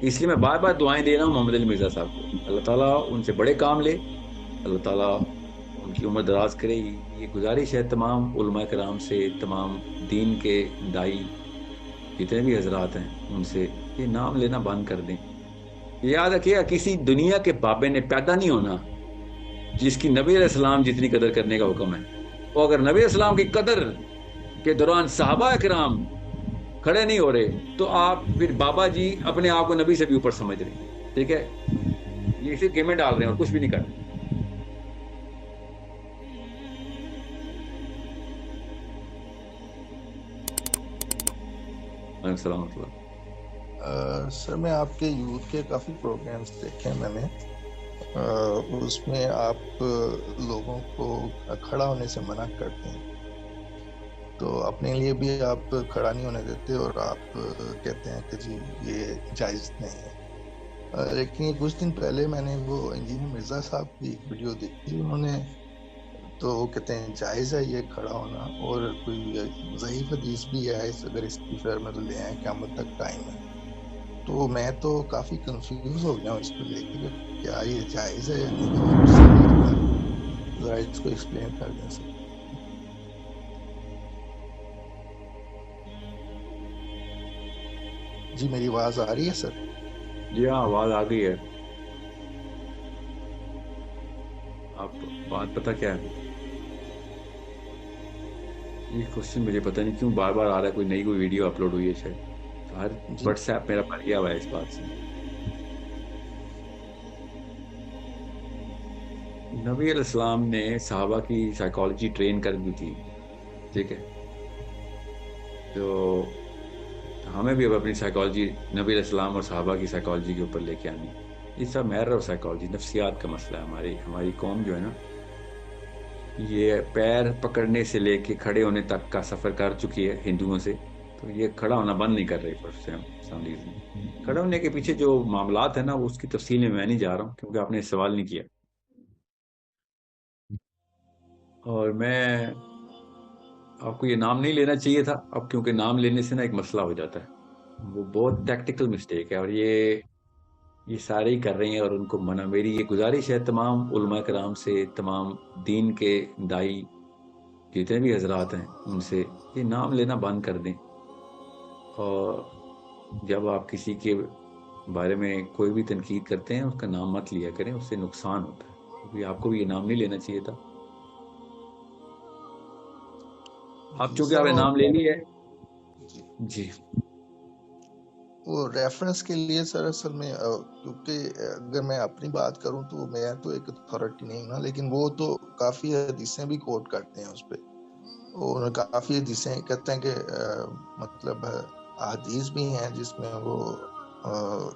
اس لیے میں بار بار دعائیں دے رہا ہوں محمد علی مرزا صاحب کو، اللہ تعالیٰ ان سے بڑے کام لے، اللہ تعالیٰ ان کی عمر دراز کرے۔ یہ گزارش ہے تمام علماء کرام سے، تمام دین کے دائی جتنے بھی حضرات ہیں ان سے، یہ نام لینا بند کر دیں۔ یاد رکھیے گا، کسی دنیا کے بابے نے پیدا نہیں ہونا جس کی نبی علیہ السلام جتنی قدر کرنے کا حکم ہے۔ وہ اگر نبی علیہ السلام کی قدر کے دوران صحابہ کرام کھڑے نہیں ہو رہے تو آپ پھر بابا جی اپنے آپ کو نبی سے بھی اوپر سمجھ رہے ہیں، ٹھیک ہے؟ یہ صرف گیمیں ڈال رہے ہیں اور کچھ بھی نہیں کر رہے۔ وعلیکم السلام ورحمۃ اللہ۔ سر میں آپ کے یوتھ کے کافی پروگرامز دیکھے میں نے، اس میں آپ لوگوں کو کھڑا ہونے سے منع کرتے ہیں، تو اپنے لیے بھی آپ کھڑا نہیں ہونے دیتے اور آپ کہتے ہیں کہ جی یہ جائز نہیں ہے۔ لیکن یہ کچھ دن پہلے میں نے وہ انجینئر مرزا صاحب کی ایک ویڈیو دیکھی، انہوں نے تو وہ کہتے ہیں جائز ہے یہ کھڑا ہونا، اور کوئی ضعیف حدیث بھی ہے اگر اس کی فیر میں تو لے آئیں قیامت تک ٹائم ہے۔ تو میں تو کافی کنفیوز ہو گیا ہوں اس کو لے کے کہ کیا یہ جائز ہے یا نہیں، ذرا اس کو ایکسپلین کر دیں سر۔ جی میری آواز آ رہی ہے سر؟ جی ہاں، آواز آ گئی ہے۔ آپ بات پتہ کیا ہے، یہ کوشچن مجھے پتہ نہیں کیوں بار بار آ رہا ہے، کوئی نئی کوئی ویڈیو اپلوڈ ہوئی ہے شاید، ہر جی واٹس ایپ میرا بھر گیا ہوا ہے اس بات سے۔ نبی علیہ السلام نے صحابہ کی سائیکالوجی ٹرین کر دی تھی، ٹھیک ہے؟ تو ہمیں بھی اب اپنی سائیکالوجی نبی علیہ السلام اور صحابہ کی سائیکالوجی کے اوپر لے کے آنی ہے۔ یہ سب میرر اور سائیکالوجی، نفسیات کا مسئلہ ہے۔ ہماری قوم جو ہے نا، یہ پیر پکڑنے سے لے کے کھڑے ہونے تک کا سفر کر چکی ہے ہندوؤں سے، تو یہ کھڑا ہونا بند نہیں کر رہی فار سم ریزن۔ کھڑے ہونے کے پیچھے جو معاملات ہیں نا، اس کی تفصیل میں نہیں جا رہا ہوں کیونکہ آپ نے سوال نہیں کیا، اور میں آپ کو یہ نام نہیں لینا چاہیے تھا اب، کیونکہ نام لینے سے نا ایک مسئلہ ہو جاتا ہے، وہ بہت ٹیکٹیکل مسٹیک ہے، اور یہ سارے ہی کر رہے ہیں، اور ان کو منع۔ میری یہ گزارش ہے تمام علماء کرام سے، تمام دین کے دائی جتنے بھی حضرات ہیں ان سے، یہ نام لینا بند کر دیں، اور جب آپ کسی کے بارے میں کوئی بھی تنقید کرتے ہیں اس کا نام مت لیا کریں، اس سے نقصان ہوتا ہے، کیونکہ آپ کو بھی یہ نام نہیں لینا چاہیے تھا۔ اب جی چونکہ سر، آپ نے اور نام لے لی ہے۔ جی جی وہ ریفرنس کے لیے سر، اصل میں کیونکہ اگر میں اپنی بات کروں تو میں تو ایک اتھارٹی نہیں ہوں نا، لیکن وہ تو کافی حدیثیں بھی کوٹ کرتے ہیں اس پہ، اور کافی حدیثیں کہتے ہیں کہ مطلب احادیث بھی ہیں جس میں وہ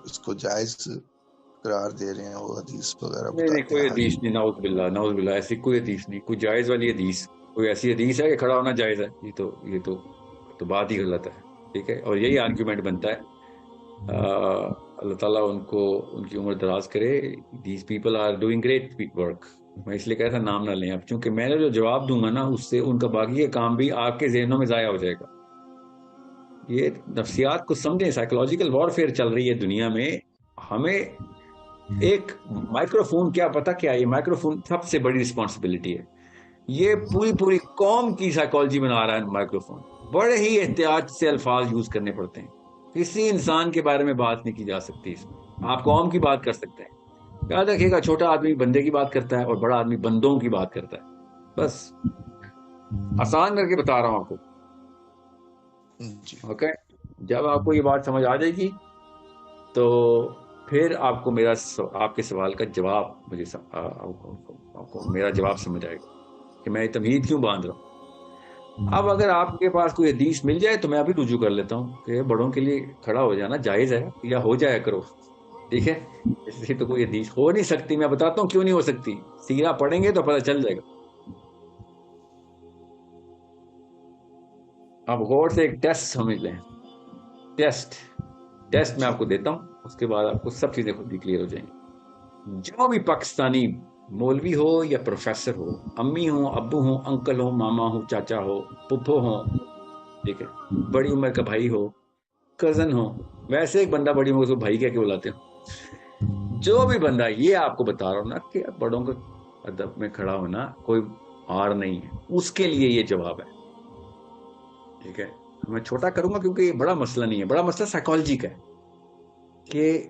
اس کو جائز قرار دے رہے ہیں، وہ حدیث وغیرہ نہیں نہیں، بتاتے کوئی ہیں۔ حدیث نہیں، نعوذ باللہ نعوذ باللہ، ایسی کوئی حدیث نہیں، کوئی جائز والی حدیث، کوئی ایسی حدیث ہے کہ کھڑا ہونا جائز ہے؟ یہ تو بات ہی غلط ہے، ٹھیک ہے؟ اور یہی آرگیومنٹ بنتا ہے۔ اللہ تعالیٰ ان کی عمر دراز کرے، these people are doing great work. میں اس لیے کہا تھا نام نہ لیں اب، چونکہ میں نے جو جواب دوں گا نا اس سے ان کا باقی کام بھی آپ کے ذہنوں میں ضائع ہو جائے گا۔ یہ نفسیات کو سمجھیں، سائیکولوجیکل وارفیئر چل رہی ہے دنیا میں۔ ہمیں ایک مائکرو فون، کیا پتا کیا، یہ مائکرو فون سب سے بڑی رسپانسبلٹی ہے، یہ پوری قوم کی سائیکالوجی بنا رہا ہے مائکرو فون۔ بڑے ہی احتیاط سے الفاظ یوز کرنے پڑتے ہیں، کسی انسان کے بارے میں بات نہیں کی جا سکتی اس میں، آپ قوم کی بات کر سکتے ہیں۔ یاد رکھیے گا، چھوٹا آدمی بندے کی بات کرتا ہے اور بڑا آدمی بندوں کی بات کرتا ہے، بس آسان کر کے بتا رہا ہوں آپ کو، جی اوکے؟ جب آپ کو یہ بات سمجھ آ جائے گی تو پھر آپ کو آپ کے سوال کا جواب آپ کو میرا جواب سمجھ آئے گا کہ میں تمہید کیوں باندھ رہا ہوں۔ اب اگر آپ کے پاس کوئی حدیث مل جائے تو میں ابھی رجوع کر لیتا ہوں کہ بڑوں کے لیے کھڑا ہو جانا جائز ہے، یا ہو جایا کرو، ٹھیک ہے؟ اس لیے تو کوئی حدیث ہو نہیں سکتی، میں بتاتا ہوں کیوں نہیں ہو سکتی، سیرہ پڑھیں گے تو پتہ چل جائے گا۔ آپ غور سے ایک ٹیسٹ سمجھ لیں، ٹیسٹ میں جی آپ کو دیتا ہوں، اس کے بعد آپ کو سب چیزیں خود بھی کلیئر ہو جائیں گی۔ جو بھی پاکستانی مولوی ہو یا پروفیسر ہو، امی ہوں، ابو ہوں، انکل ہو، ماما ہو، چاچا ہو، پپھو ہو، ٹھیک ہے، بڑی عمر کا بھائی ہو، کزن ہو، ویسے ایک بندہ بڑی میں اس کو بھائی کہہ کے بلاتے ہوں. جو بھی بندہ یہ آپ کو بتا رہا ہوں نا کہ بڑوں کا ادب میں کھڑا ہونا کوئی آر نہیں ہے, اس کے لیے یہ جواب ہے. ٹھیک ہے, میں چھوٹا کروں گا کیونکہ یہ بڑا مسئلہ نہیں ہے, بڑا مسئلہ سائیکالوجی کا ہے کہ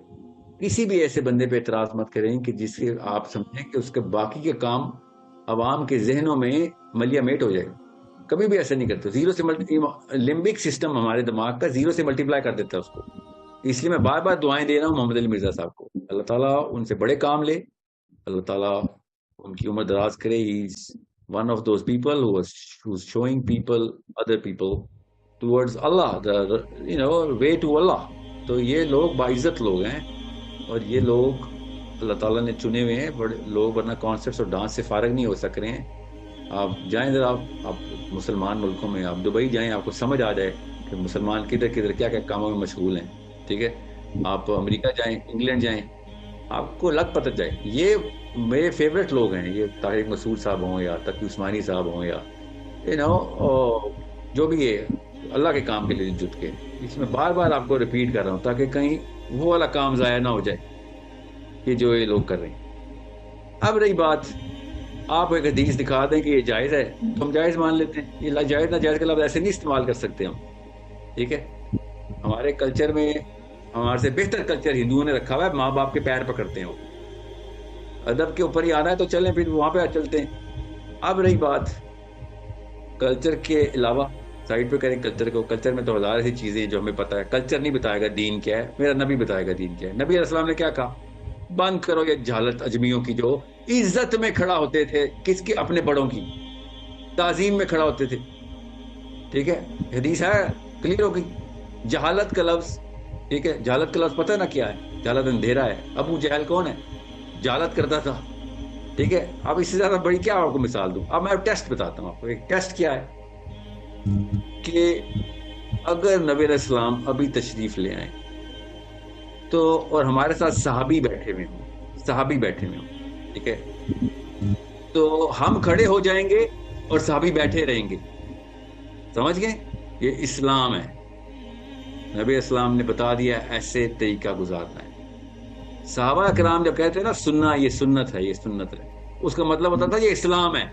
کسی بھی ایسے بندے پہ اعتراض مت کریں کہ جس سے آپ سمجھیں کہ اس کے باقی کے کام عوام کے ذہنوں میں ملیا میٹ ہو جائے گا. کبھی بھی ایسا نہیں کرتے. زیرو سے لمبک سسٹم ہمارے دماغ کا زیرو سے ملٹیپلائی کر دیتا ہے اس کو. اس لیے میں بار بار دعائیں دے رہا ہوں محمد علی مرزا صاحب کو, اللہ تعالیٰ ان سے بڑے کام لے, اللہ تعالیٰ ان کی عمر دراز کرے. He is one of those people who was showing people, other people towards Allah, the way to Allah. تو یہ لوگ باعزت لوگ ہیں, اور یہ لوگ اللہ تعالیٰ نے چنے ہوئے ہیں بڑے لوگ, ورنہ کانسرٹس اور ڈانس سے فارغ نہیں ہو سک رہے ہیں. آپ جائیں ذرا, آپ مسلمان ملکوں میں, آپ دبئی جائیں, آپ کو سمجھ آ جائے کہ مسلمان کدھر کدھر کیا کیا کاموں میں مشغول ہیں. ٹھیک ہے, آپ امریکہ جائیں, انگلینڈ جائیں, آپ کو لگ پتہ جائے. یہ میرے فیوریٹ لوگ ہیں, یہ طارق مسعود صاحب ہوں یا تقی عثمانی صاحب ہوں یا جو بھی ہے اللہ کے کام کے لیے جٹ کے. اس میں بار بار آپ کو ریپیٹ کر رہا ہوں تاکہ کہیں وہ والا کام ضائع نہ ہو جائے کہ جو یہ لوگ کر رہے ہیں. اب رہی بات, آپ ایک حدیث دکھا دیں کہ یہ جائز ہے تو ہم جائز مان لیتے ہیں. یہ جائز نہ جائز کا لفظ ایسے نہیں استعمال کر سکتے ہم. ٹھیک ہے, ہمارے کلچر میں ہمارے سے بہتر کلچر ہندوؤں نے رکھا ہوا ہے, ماں باپ کے پیر پکڑتے ہیں. وہ ادب کے اوپر ہی آنا ہے تو چلیں, پھر وہاں پہ چلتے ہیں. اب رہی بات کلچر کے علاوہ, سائڈ پہ کریں کلچر کو. کلچر میں تو ہزار ایسی چیزیں جو ہمیں پتہ ہے. کلچر نہیں بتائے گا دین کیا ہے, میرا نبی بتائے گا دین کیا ہے. نبی علیہ السلام نے کیا کہا, بند کرو یہ جہالت اجمیوں کی جو عزت میں کھڑا ہوتے تھے, کس کے, اپنے بڑوں کی تعظیم میں کھڑا ہوتے تھے. ٹھیک ہے, حدیث ہے, کلیئر ہو گئی. جہالت کا لفظ, ٹھیک ہے, جہالت کا لفظ پتہ نا کیا ہے, جہالت اندھیرا ہے. ابو جہل کون ہے, جہالت کرتا تھا. ٹھیک ہے, اب اس سے زیادہ بڑی کیا آپ کو مثال دوں. اب میں ٹیسٹ بتاتا ہوں آپ کو. ایک ٹیسٹ کیا ہے کہ اگر نبی علیہ السلام ابھی تشریف لے آئیں تو, اور ہمارے ساتھ صحابی بیٹھے ہوئے ہوں, ٹھیک ہے, تو ہم کھڑے ہو جائیں گے اور صحابی بیٹھے رہیں گے. سمجھ گئے, یہ اسلام ہے. نبی اسلام نے بتا دیا ایسے طریقہ گزارنا ہے. صحابہ کرام جب کہتے ہیں نا سننا, یہ سنت ہے, یہ سنت ہے, اس کا مطلب ہوتا تھا یہ اسلام ہے.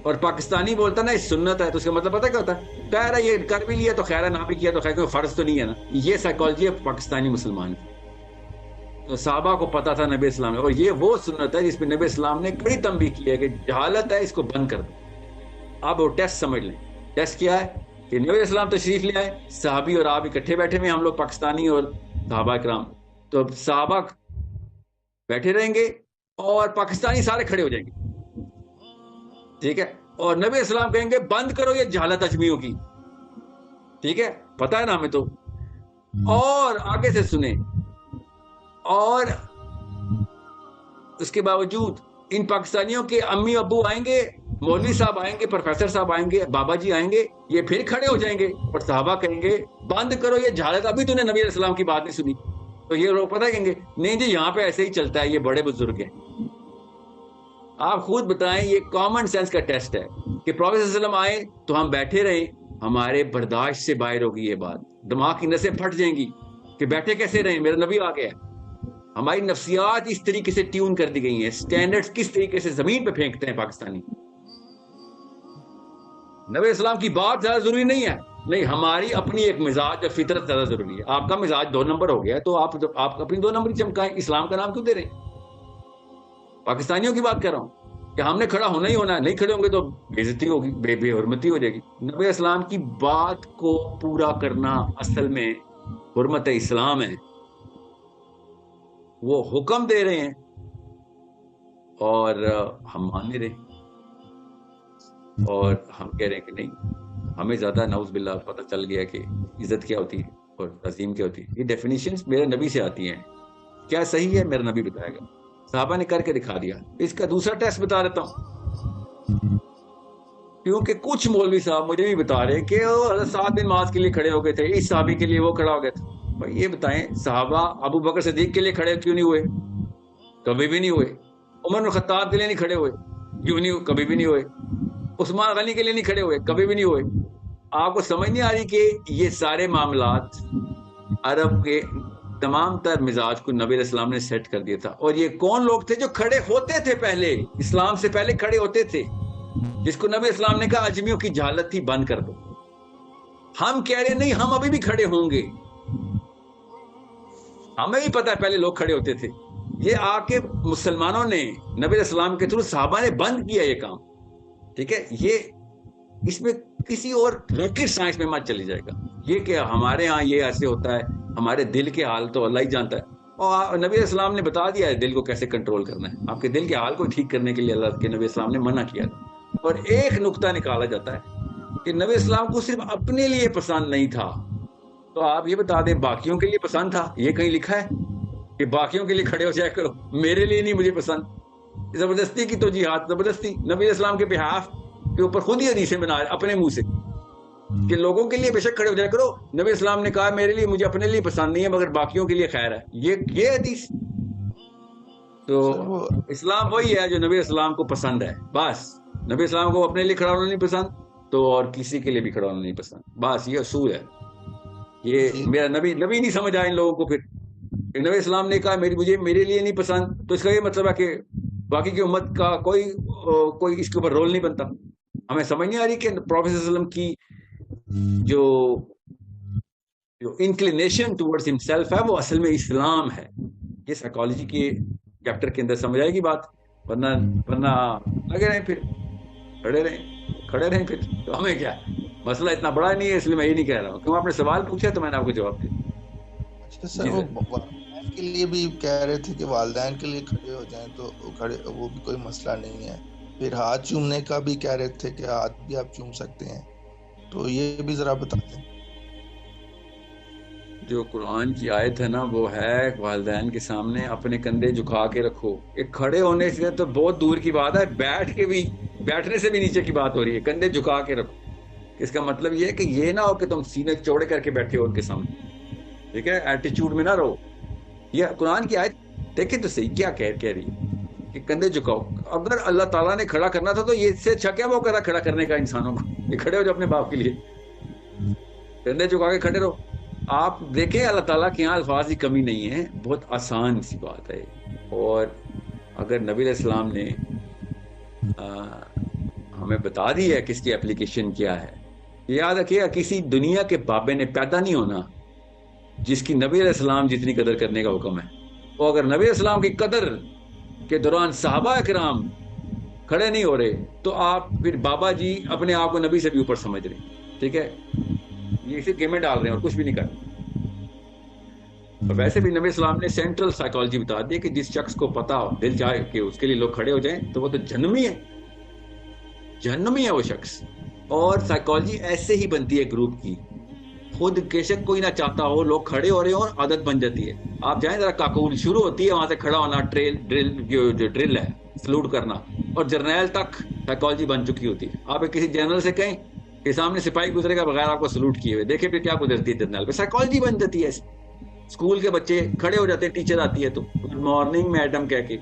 اور پاکستانی بولتا نا یہ سنت ہے, تو اس کا مطلب پتہ کیا ہوتا ہے, خیر ہے یہ کر بھی لیا تو خیر ہے, نہ بھی کیا تو خیر, کوئی فرض تو نہیں ہے نا. یہ سائیکالوجی ہے پاکستانی مسلمان کی. تو صحابہ کو پتا تھا نبی اسلام نے, اور یہ وہ سنت ہے جس پہ نبی اسلام نے کڑی تنبیہ کی ہے کہ جہالت ہے, اس کو بند کر دو. آپ وہ ٹیسٹ سمجھ لیں. ٹیسٹ کیا ہے کہ نبی اسلام تشریف لے آئے, صحابی اور آپ اکٹھے بیٹھے ہوئے, ہم لوگ پاکستانی اور صحابہ کرام. تو صحابہ بیٹھے رہیں گے اور پاکستانی سارے کھڑے ہو جائیں گے. ٹھیک ہے, اور نبی اسلام کہیں گے بند کرو یہ جہالت اجمیوں کی. ٹھیک ہے, پتا ہے نا ہمیں تو. اور آگے سے سنیں, اور اس کے باوجود ان پاکستانیوں کے امی ابو آئیں گے, مولوی صاحب آئیں گے, پروفیسر صاحب آئیں گے, بابا جی آئیں گے, یہ پھر کھڑے ہو جائیں گے اور صحابہ کہیں گے بند کرو یہ جہالت, ابھی تو نے نبی علیہ السلام کی بات نہیں سنی. تو یہ لوگ پتہ کہیں گے نہیں جی یہاں پہ ایسے ہی چلتا ہے, یہ بڑے بزرگ ہیں. آپ خود بتائیں, یہ کامن سینس کا ٹیسٹ ہے کہ پروفیسر صلی اللہ علیہ وسلم آئے تو ہم بیٹھے رہیں, ہمارے برداشت سے باہر ہوگی یہ بات, دماغ کی نسیں پھٹ جائیں گی کہ بیٹھے کیسے رہیں, میرا نبی آ گیا ہے. ہماری نفسیات اس طریقے سے ٹیون کر دی گئی ہیں, سٹینڈرڈز کس طریقے سے زمین پہ پھینکتے ہیں پاکستانی. نبی اسلام کی بات زیادہ ضروری نہیں ہے, نہیں, ہماری اپنی ایک مزاج اور فطرت زیادہ ضروری ہے. آپ کا مزاج 2 نمبر ہو گیا ہے تو آپ اپنی 2 نمبر چمکائیں. اسلام کا نام کیوں دے رہے ہیں؟ پاکستانیوں کی بات کر رہا ہوں کہ ہم نے کھڑا ہونا ہی ہونا ہے, نہیں کھڑے ہوں گے تو بے عزتی ہوگی, بے حرمتی ہو جائے گی. نبی اسلام کی بات کو پورا کرنا اصل میں حرمت اسلام ہے. وہ حکم دے رہے ہیں اور ہم مان نہیں رہے, اور ہم کہہ رہے ہیں کہ نہیں, ہمیں زیادہ نعوذ باللہ پتہ چل گیا کہ عزت کیا ہوتی ہے اور عظیم کیا ہوتی ہے. یہ ڈیفینیشنز میرے نبی سے آتی ہیں. کیا صحیح ہے میرا نبی بتائے گا, صحابہ نے کر کے دکھا دیا. اس کا دوسرا ٹیسٹ بتا دیتا ہوں, کیونکہ کچھ مولوی صاحب مجھے بھی بتا رہے کہ 7 دن نماز کے لیے کھڑے ہو گئے تھے, اس صحابی کے لیے وہ کھڑا ہو گیا تھا. بھائی یہ بتائیں, صحابہ ابو بکر صدیق کے لیے کھڑے کیوں نہیں ہوئے؟ کبھی بھی نہیں ہوئے. عمر بن خطاب کے لیے نہیں کھڑے ہوئے, کیوں نہیں ہوئے؟ کبھی بھی نہیں ہوئے. عثمان غنی کے لیے نہیں کھڑے ہوئے, کبھی بھی نہیں ہوئے. آپ کو سمجھ نہیں آ رہی کہ یہ سارے معاملات عرب کے تمام تر مزاج کو نبی علیہ السلام نے سیٹ کر دیا تھا. اور یہ کون لوگ تھے جو کھڑے ہوتے تھے پہلے, اسلام سے پہلے کھڑے ہوتے تھے, جس کو نبی اسلام نے کہا اجمیوں کی جہالت تھی بند کر دو. ہم کہہ رہے نہیں, ہم ابھی بھی کھڑے ہوں گے, ہمیں بھی پتا ہے پہلے لوگ کھڑے ہوتے تھے. یہ آ کے مسلمانوں نے نبی علیہ السلام کے تھرو صحابہ نے بند کیا یہ کام. ٹھیک ہے, یہ اس میں کسی اور راکٹ سائنس میں مت چلی جائے گا. یہ کہ ہمارے ہاں یہ ایسے ہوتا ہے, ہمارے دل کے حال تو اللہ ہی جانتا ہے, اور نبی علیہ السلام نے بتا دیا ہے دل کو کیسے کنٹرول کرنا ہے. آپ کے دل کے حال کو ٹھیک کرنے کے لیے اللہ کے نبی السلام نے منع کیا تھا. اور ایک نقطہ نکالا جاتا ہے کہ نبی السلام کو صرف اپنے لیے پسند نہیں تھا, تو آپ یہ بتا دیں باقیوں کے لیے پسند تھا. یہ کہیں لکھا ہے کہ باقیوں کے لیے کھڑے ہو جایا کرو, میرے لیے نہیں, مجھے پسند. زبردستی کی توجیہات, زبردستی نبی اسلام کے بحاف کے اوپر خود ہی حدیثیں بنا رہے اپنے منہ سے کہ لوگوں کے لیے بے شک کھڑے ہو جایا کرو. نبی اسلام نے کہا میرے لیے, مجھے اپنے لیے پسند نہیں ہے مگر باقیوں کے لیے خیر ہے. یہ حدیث تو اسلام وہی ہے جو نبی اسلام کو پسند ہے. بس نبی اسلام کو اپنے لیے کھڑا ہونا نہیں پسند تو اور کسی کے لیے بھی کھڑا ہونا نہیں پسند. بس یہ اصول ہے. یہ میرا نبی نہیں سمجھ آیا ان لوگوں کو. پھر نبی اسلام نے کہا مجھے میرے لیے نہیں پسند, تو اس کا یہ مطلب ہے کہ باقی کی امت کا کوئی اس کے اوپر رول نہیں بنتا. ہمیں سمجھ نہیں آ رہی کہ پروفیٹ صلی اللہ علیہ وسلم کی جو انکلینیشن ٹورڈز ہمسیلف ہے وہ اصل میں اسلام ہے. یہ سائیکالوجی کے چیپٹر کے اندر سمجھ آئے گی بات, ورنہ لگے رہیں پھر کھڑے رہیں پھر تو ہمیں کیا, مسئلہ اتنا بڑا نہیں ہے, اس لیے میں یہ نہیں کہہ رہا ہوں. کیوں آپ نے سوال پوچھا تو میں نے آپ کو جواب دیا. سر وہ والدین کے لیے بھی کہہ رہے تھے کہ والدین کے لیے کھڑے ہو جائیں تو وہ بھی کوئی مسئلہ نہیں ہے. پھر ہاتھ چومنے کا بھی کہہ رہے تھے کہ ہاتھ بھی آپ چوم سکتے ہیں, تو یہ بھی ذرا بتا دیں. جو قرآن کی آیت ہے نا وہ ہے والدین کے سامنے اپنے کندھے جھکا کے رکھو. ایک کھڑے ہونے سے تو بہت دور کی بات ہے, بیٹھنے سے بھی نیچے کی بات ہو رہی ہے. کندھے جھکا کے رکھو, اس کا مطلب یہ ہے کہ یہ نہ ہو کہ تم سینے چوڑے کر کے بیٹھے ہو ان کے سامنے. ٹھیک ہے, ایٹیچیوڈ میں نہ رہو. یہ قرآن کی آیت دیکھیں تو صحیح کیا کہہ رہی ہے کہ کندھے جھکاؤ. اگر اللہ تعالیٰ نے کھڑا کرنا تھا تو یہ اس سے اچھا کیا موقع تھا کھڑا کرنے کا انسانوں کو. یہ کھڑے ہو جو اپنے باپ کے لیے, کندھے جھکا کے کھڑے رہو. آپ دیکھیں اللہ تعالیٰ کے یہاں الفاظ کی کمی نہیں ہے, بہت آسان سی بات ہے. اور اگر نبی علیہ السلام نے ہمیں بتا دی ہے کہ اس کی اپلیکیشن کیا ہے, یاد رکھیے کسی دنیا کے بابے نے پیدا نہیں ہونا جس کی نبی علیہ السلام جتنی قدر کرنے کا حکم ہے. اور اگر نبی علیہ السلام کی قدر کے دوران صحابہ کرام کھڑے نہیں ہو رہے تو آپ پھر بابا جی اپنے آپ کو نبی سے بھی اوپر سمجھ رہے ہیں. ٹھیک ہے, یہ صرف گیمیں ڈال رہے ہیں اور کچھ بھی نہیں کر رہے. اور ویسے بھی نبی اسلام نے سینٹرل سائیکالوجی بتا دی کہ جس شخص کو پتا ہو, دل چاہے کہ اس کے لیے لوگ کھڑے ہو جائیں تو وہ تو جہنمی ہے وہ شخص. اور سائیکالوجی ایسے ہی بنتی ہے گروپ کی. خود بے شک کوئی نہ چاہتا ہو لوگ کھڑے ہو رہے ہو اور عادت بن جاتی ہے. آپ جائیں ذرا کاکول شروع ہوتی ہے وہاں سے کھڑا ہونا, جو ڈرل ہے سلوٹ کرنا, اور جرنیل تک سائیکالوجی بن چکی ہوتی ہے. آپ کسی جنرل سے کہیں کہ سامنے سپاہی گزرے گا بغیر آپ کو سلوٹ کیے ہوئے, دیکھیں پھر کیا گزرتی ہے جرنیل پہ. سائیکالوجی بن جاتی ہے. اسکول کے بچے کھڑے ہو جاتے ہیں, ٹیچر آتی ہے تو گڈ مارننگ میڈم کہہ کے.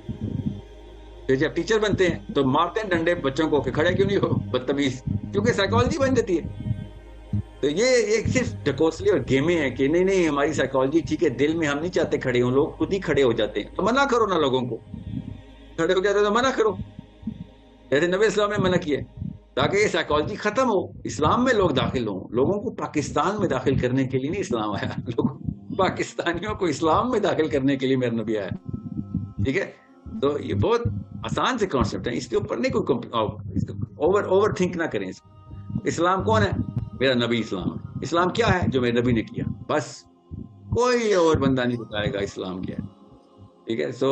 پھر جب ٹیچر بنتے ہیں تو مارتے ہیں ڈنڈے بچوں کو کہ کھڑے کیوں نہیں ہو بدتمیز, کیونکہ سائیکالوجی بن جاتی ہے. تو یہ ایک صرف ڈھکوسلی اور گیمیں ہیں کہ نہیں ہماری سائیکالوجی ٹھیک ہے, دل میں ہم نہیں چاہتے کھڑے ہوں, لوگ خود ہی کھڑے ہو جاتے ہیں. تو منع کرو نا لوگوں کو, کھڑے ہو جاتے تو منع کرو, جیسے نبی اسلام نے منع کیا تاکہ یہ سائیکالوجی ختم ہو, اسلام میں لوگ داخل ہوں. لوگوں کو پاکستان میں داخل کرنے کے لیے نہیں اسلام آیا, پاکستانیوں کو اسلام میں داخل کرنے کے لیے میرا نبی آیا. ٹھیک ہے, تو یہ بہت آسان سے کانسیپٹ ہے, اس کے اوپر نہیں کوئی اوور تھنک نہ کریں. اسلام کون ہے؟ میرا نبی اسلام ہے. اسلام کیا ہے؟ جو میرے نبی نے کیا, بس. کوئی اور بندہ نہیں بتائے گا اسلام کیا ہے. ٹھیک ہے, سو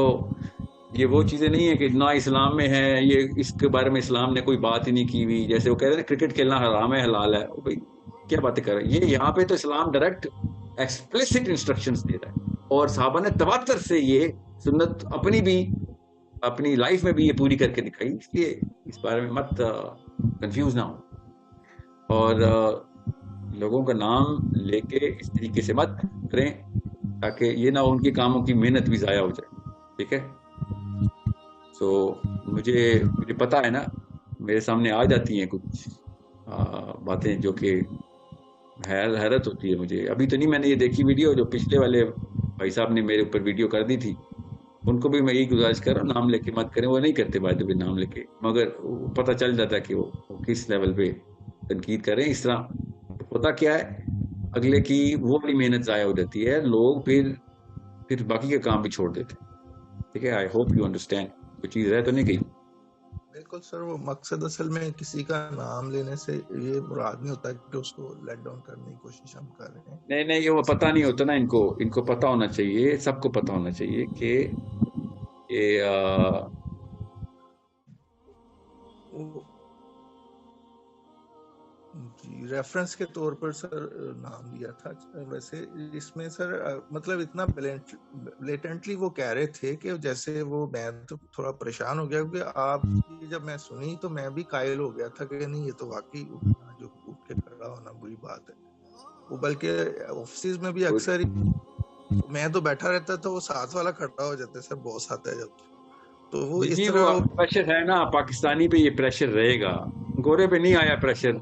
یہ وہ چیزیں نہیں ہے کہ نہ اسلام میں ہے, یہ اس کے بارے میں اسلام نے کوئی بات ہی نہیں کی ہوئی. جیسے وہ کہتے ہیں کرکٹ کھیلنا حرام ہے حلال ہے, بھائی کیا باتیں کر رہے ہیں. یہ یہاں پہ تو اسلام ڈائریکٹ ایکسپلسٹ انسٹرکشنز دے رہا ہے, اور صحابہ نے تواتر سے یہ سنت اپنی لائف میں بھی یہ پوری کر کے دکھائی. اس لیے اس بارے میں مت کنفیوز نہ ہو, اور لوگوں کا نام لے کے اس طریقے سے مت کریں تاکہ یہ نہ ان کے کاموں کی محنت بھی ضائع ہو جائے. ٹھیک ہے, سو مجھے پتا ہے نا, میرے سامنے آ جاتی ہیں کچھ باتیں جو کہ حیرت ہوتی ہے مجھے. ابھی تو نہیں میں نے یہ دیکھی ویڈیو جو پچھلے والے بھائی صاحب نے میرے اوپر ویڈیو کر دی تھی, ان کو بھی میں یہی گزارش کر رہا ہوں نام لے کے مت کریں. وہ نہیں کرتے بات بھی نام لے کے, مگر پتہ چل جاتا ہے کہ وہ کس لیول پہ تنقید کر رہے ہیں. اس طرح ہوتا کیا ہے, اگلے کی وہ بڑی محنت ضائع ہو جاتی ہے, لوگ پھر باقی کا کام بھی چھوڑ دیتے ہیں. ٹھیک ہے, آئی ہوپ یو انڈرسٹینڈ. کوئی چیز رہ تو نہیں گئی. بالکل سر, وہ مقصد اصل میں کسی کا نام لینے سے یہ مراد نہیں ہوتا کہ اس کو لیٹ ڈاؤن کرنے کی کوشش ہم کر رہے ہیں. نہیں وہ پتہ نہیں ہوتا نا, ان کو پتہ ہونا چاہیے, سب کو پتہ ہونا چاہیے کہ جی ریفرنس کے طور پر سر نام لیا تھا. ویسے اس میں سر مطلب اتنا بلیٹنٹلی وہ کہہ رہے تھے کہ جیسے وہ, میں تو تھوڑا پریشان ہو گیا کیونکہ آپ کی جب میں سنی تو میں بھی قائل ہو گیا تھا کہ نہیں یہ تو واقعی جو اٹھ کے کھڑا ہونا بری بات ہے. وہ بلکہ آفیسز میں بھی اکثر میں تو بیٹھا رہتا تھا, وہ ساتھ والا کھڑا ہو جاتا ہے سر, باس آتا ہے جب, تو وہ اس طرح پریشر ہے نا. پاکستانی پہ یہ پریشر رہے گا, گورے پہ نہیں آیا پریشر,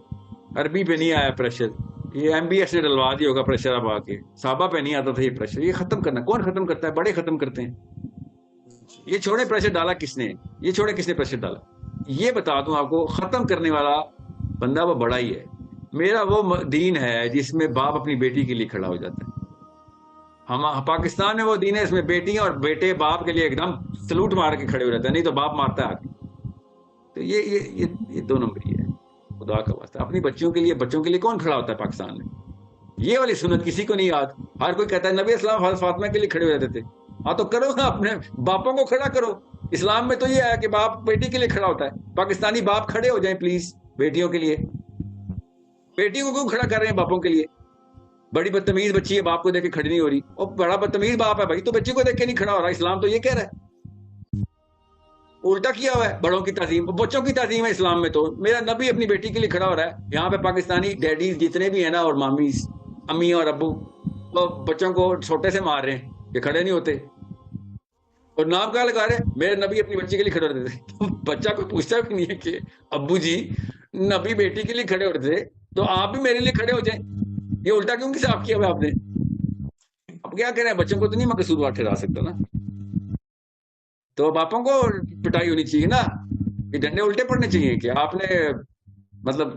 عربی پہ نہیں آیا پریشر, یہ ایم بی ایس نے ڈلوا دیا ہوگا پریشر. اب آ کے صحابہ پہ نہیں آتا تھا یہ پریشر. یہ ختم کرنا کون ختم کرتا ہے؟ بڑے ختم کرتے ہیں. یہ چھوڑے پریشر ڈالا کس نے, یہ چھوڑے کس نے پریشر ڈالا, یہ بتا دوں آپ کو. ختم کرنے والا بندہ وہ بڑا ہی ہے. میرا وہ دین ہے جس میں باپ اپنی بیٹی کے لیے کھڑا ہو جاتا ہے. ہم پاکستان میں وہ دین ہے اس میں بیٹیاں اور بیٹے باپ کے لیے ایک دم سلوٹ مار کے کھڑے ہو جاتے ہیں, نہیں تو باپ مارتا ہے آگے. تو یہ دو نمبر ہے. خدا کا واسطہ اپنی بچوں کے لیے کون کھڑا ہوتا ہے پاکستان میں؟ یہ والی سنت کسی کو نہیں یاد. ہر کوئی کہتا ہے نبی اسلام حضرت فاطمہ کے لیے کھڑے ہو جاتے تھے. ہاں تو کرو نا, اپنے باپوں کو کھڑا کرو. اسلام میں تو یہ ہے کہ باپ بیٹی کے لیے کھڑا ہوتا ہے. پاکستانی باپ کھڑے ہو جائیں پلیز بیٹیوں کے لیے. بیٹیوں کو کیوں کھڑا کر رہے ہیں باپوں کے لیے؟ بڑی بدتمیز بچی ہے, باپ کو دیکھ کے کھڑی نہیں ہو رہی. اور بڑا بدتمیز باپ ہے بھائی, تو بچی کو دیکھ کے نہیں کھڑا ہو رہا. اسلام تو یہ کہہ رہا ہے, الٹا کیا ہوا ہے. بڑوں کی تعظیم, بچوں کی تعظیم ہے اسلام میں. تو میرا نبی اپنی بیٹی کے لیے کھڑا ہو رہا ہے. یہاں پہ پاکستانی ڈیڈیز جتنے بھی ہیں نا, اور مامیز, امی اور ابو, وہ بچوں کو چھوٹے سے مار رہے ہیں کہ کھڑے نہیں ہوتے, اور نام کہاں لگا رہے ہیں میرے نبی اپنی بچی کے لیے کھڑے ہوتے تھے. بچہ کوئی پوچھتا بھی نہیں ہے کہ ابو جی نبی بیٹی کے لیے کھڑے ہوتے تھے تو آپ بھی میرے لیے کھڑے ہو جائیں. یہ الٹا کیوں صاف کیا ہوا آپ نے؟ اب کیا کریں, بچوں کو تو نہیں میں قصوروار ٹھہرا سکتا نا. تو باپوں کو پٹائی ہونی چاہیے نا, یہ ڈنڈے الٹے پڑنے چاہیے کہ آپ نے مطلب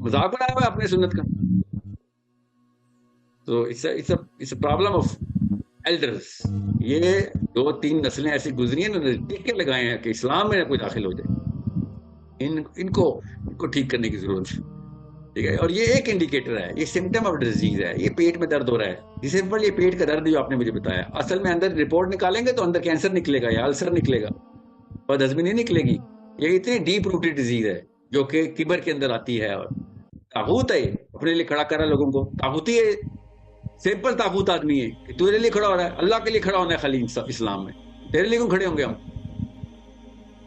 مذاق بنایا ہوا اپنے سنت کا. تو it's a problem of elders. یہ 2-3 نسلیں ایسی گزری ہیں نا, ٹیکے لگائے ہیں کہ اسلام میں کوئی داخل ہو جائے. ان کو ٹھیک کرنے کی ضرورت ہے. ٹھیک ہے, اور یہ ایک انڈیکیٹر ہے, یہ سمٹم آف ڈیزیز ہے. یہ پیٹ میں درد ہو رہا ہے, سمپل یہ پیٹ کا درد جو آپ نے مجھے بتایا, اصل میں اندر رپورٹ نکالیں گے تو اندر کینسر نکلے گا یا السر نکلے گا, بد ہضمی نہیں نکلے گی. یہ اتنی ڈیپ روٹیڈ ڈیزیز ہے جو کہ کبر کے اندر آتی ہے. اور طاغوت ہے, اپنے لیے کھڑا کر رہا ہے لوگوں کو. طاغوتی ہے, سمپل طاغوت آدمی ہے کہ تیرے لیے کھڑا ہو رہا ہے. اللہ کے لیے کھڑا ہونا ہے خالی اسلام میں. تیرے لیے کیوں کھڑے ہوں گے ہم؟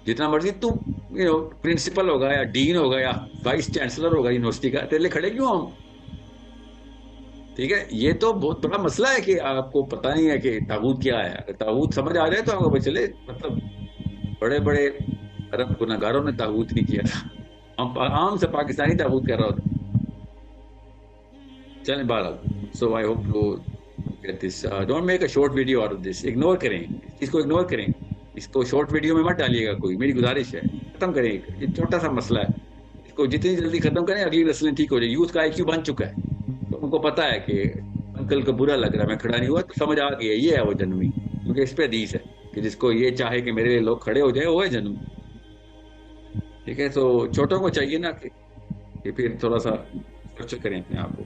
جتنا مرضی تو پرنسپل ہوگا یا ڈین ہوگا یا وائس چانسلر ہوگا یونیورسٹی کا, تیرے لیے کھڑے کیوں ہم؟ ٹھیک ہے, یہ تو بہت بڑا مسئلہ ہے کہ آپ کو پتہ نہیں ہے کہ طاغوت کیا ہے. اگر طاغوت سمجھ آ جائے تو آپ کو چلے, مطلب بڑے بڑے عرب گناہگاروں نے طاغوت نہیں کیا تھا, ہم عام سے پاکستانی طاغوت کر رہا ہوتا. چلیں بہرحال, so I hope to get this. Don't make a short video out of this. Ignore کریں اس کو, اگنور کریں اس کو. شارٹ ویڈیو میں مت ڈالیے گا کوئی, میری گزارش ہے. ختم کریں, یہ چھوٹا سا مسئلہ ہے, اس کو جتنی جلدی ختم کریں اگلی نسلیں ٹھیک ہو جائے. یوتھ کا IQ بن چکا ہے, تو ان کو پتا ہے کہ انکل کو برا لگ رہا ہے میں کھڑا نہیں ہوا, تو سمجھ آ گئی ہے یہ ہے وہ جنمی. کیونکہ اس پہ حدیث ہے کہ جس کو یہ چاہے کہ میرے لیے لوگ کھڑے ہو جائے, وہ ہے جنمی. ٹھیک ہے, تو چھوٹوں کو چاہیے نا کہ پھر تھوڑا سا اسٹرکچر کریں اپنے آپ کو.